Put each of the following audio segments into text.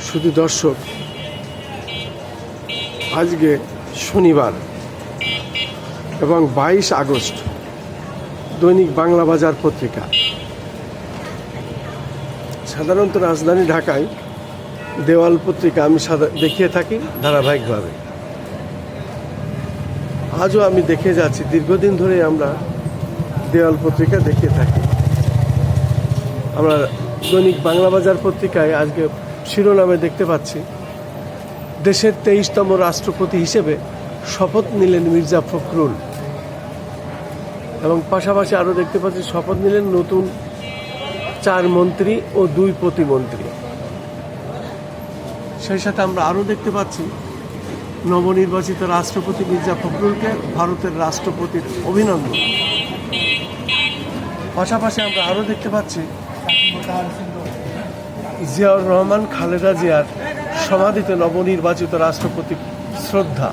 শুধু দর্শক, আজকে শনিবার এবং 22 আগস্ট দৈনিক বাংলা বাজার পত্রিকা। সাধারণত রাজধানী ঢাকায় দেওয়াল পত্রিকা আমি দেখিয়ে থাকি ধারাবাহিকভাবে। আজও আমি দেখে যাচ্ছি, দীর্ঘদিন ধরে আমরা দেওয়াল পত্রিকা দেখিয়ে থাকি। আমরা দৈনিক বাংলা বাজার পত্রিকায় আজকে শিরোনামে দেখতে পাচ্ছি, দেশের 23তম রাষ্ট্রপতি হিসেবে শপথ নিলেন মির্জা ফখরুল, এবং পাশাপাশি আরও দেখতে পাচ্ছি শপথ নিলেন নতুন 4 মন্ত্রী ও 2 প্রতিমন্ত্রী। সেই সাথে আমরা আরও দেখতে পাচ্ছি নবনির্বাচিত রাষ্ট্রপতি মির্জা ফখরুলকে ভারতের রাষ্ট্রপতির অভিনন্দন। পাশাপাশি আমরা আরও দেখতে পাচ্ছি জিয়াউর রহমান খালেদা জিয়ার সমাধিতে নবনির্বাচিত রাষ্ট্রপতির শ্রদ্ধা,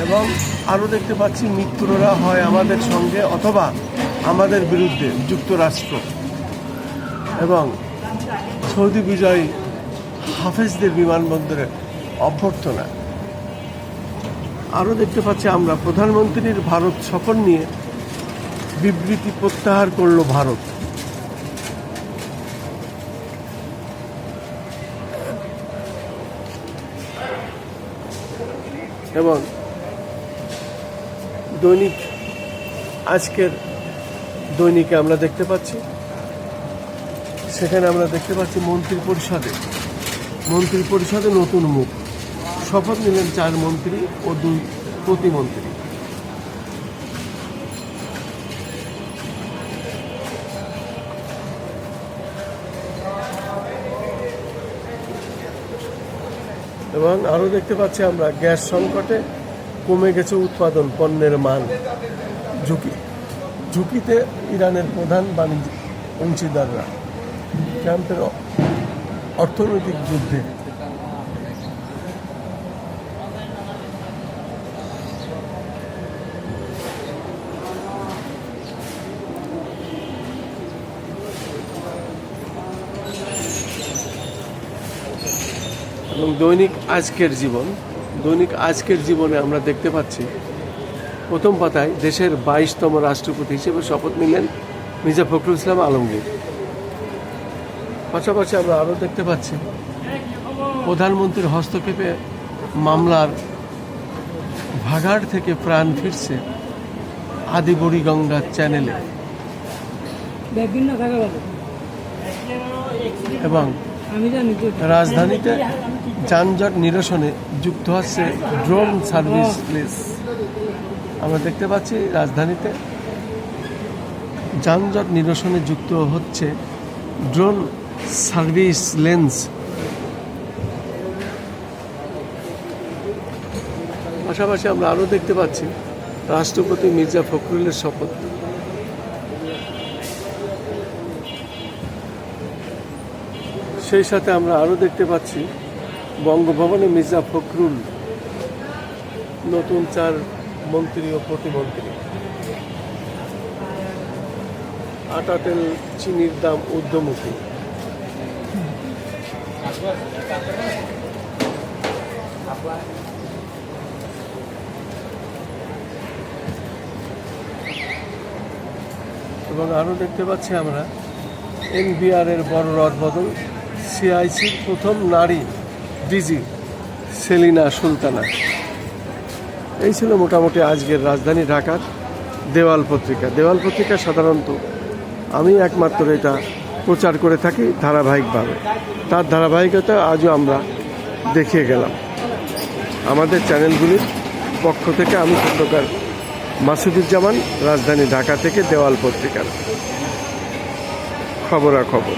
এবং আরও দেখতে পাচ্ছি মিত্ররা হয় আমাদের সঙ্গে অথবা আমাদের বিরুদ্ধে যুক্তরাষ্ট্র, এবং সৌদি বিজয়ী হাফেজদের বিমানবন্দরে অভ্যর্থনা। আরও দেখতে পাচ্ছি আমরা প্রধানমন্ত্রীর ভারত সফর নিয়ে বিবৃতি প্রত্যাহার করল ভারত। এবং দৈনিক আজকের দৈনিকে আমরা দেখতে পাচ্ছি, সেখানে আমরা দেখতে পাচ্ছি মন্ত্রী পরিষদে নতুন মুখ, শপথ নিলেন 4 মন্ত্রী ও 2 প্রতিমন্ত্রী। এবং আরও দেখতে পাচ্ছি আমরা গ্যাস সংকটে কমে গেছে উৎপাদন, পণ্যের মান ঝুঁকিতে ইরানের প্রধান বাণিজ্য অংশীদাররা, ট্রাম্পের অর্থনৈতিক যুদ্ধে। এবং দৈনিক আজকের জীবনে আমরা দেখতে পাচ্ছি প্রথম পাতায় দেশের 22তম রাষ্ট্রপতি হিসেবে শপথ নিলেন মির্জা ফখরুল ইসলাম আলমগীর। পাশাপাশি আমরা আরও দেখতে পাচ্ছি প্রধানমন্ত্রীর হস্তক্ষেপে মামলার ভাগাড় থেকে প্রাণ ফিরছে আদিবুড়িগঙ্গা চ্যানেলে, এবং রাজধানীতে যানজট নিরসনে যুক্ত হচ্ছে ড্রোন সার্ভিস লেস। আমরা দেখতে পাচ্ছি রাজধানীতে যানজট নিরসনে যুক্ত হচ্ছে ড্রোন সার্ভিস লেন্স। পাশাপাশি আমরা আরও দেখতে পাচ্ছি রাষ্ট্রপতি মির্জা ফখরুলের শপথ। সেই সাথে আমরা আরও দেখতে পাচ্ছি বঙ্গভবনে মির্জা ফখরুল নতুন 4 মন্ত্রী ও প্রতিমন্ত্রী। আটা, তেল, চিনির দাম ঊর্ধ্বমুখী। এবং আরও দেখতে পাচ্ছি আমরা NBR এর বড় রদবদল, CICর প্রথম নারী ডিজি সেলিনা সুলতানা। এই ছিল মোটামুটি আজকের রাজধানী ঢাকার দেওয়াল পত্রিকা। সাধারণত আমি একমাত্র এটা প্রচার করে থাকি ধারাবাহিকভাবে। তার ধারাবাহিকতা আজও আমরা দেখিয়ে গেলাম। আমাদের চ্যানেলগুলির পক্ষ থেকে আমি খন্দকার মাসুদুজ্জামান, রাজধানী ঢাকা থেকে দেওয়াল পত্রিকার খবরাখবর।